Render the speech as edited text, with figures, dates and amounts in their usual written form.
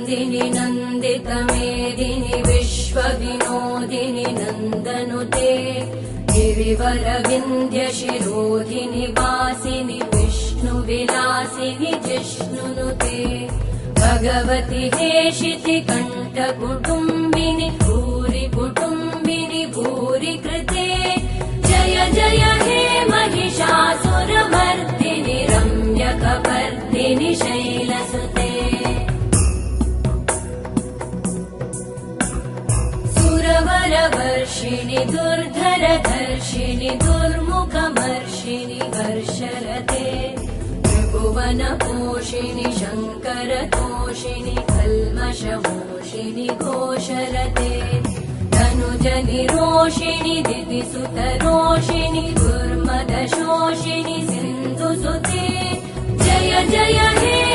नन्दिनि नन्दितमेदिनि विश्वविनोदिनि नन्दनुते गिरिवरविन्ध्यशिरोधिनि वासिनि विष्णुविलासिनि जिष्णुनुते भगवति हेशिति कण्ठकुटुम्बिनि भूरि कुटुम्बिनि भूरि कृते जय जय हे महिषासुरमर्दिनि रम्यकपर्दिनि शैलसुते सुरवरवर्षिणि दुर्धरधर्षिणि दुर्मुखमर्षिणि हर्षरते त्रिभुवनपोषिणि शङ्करतोषिणि कल्मषमोषिणि घोषरते तनुजनिरोषिणि दितिसुतरोषिणि दुर्मदशोषिणि सिन्धुसुते जय जय हे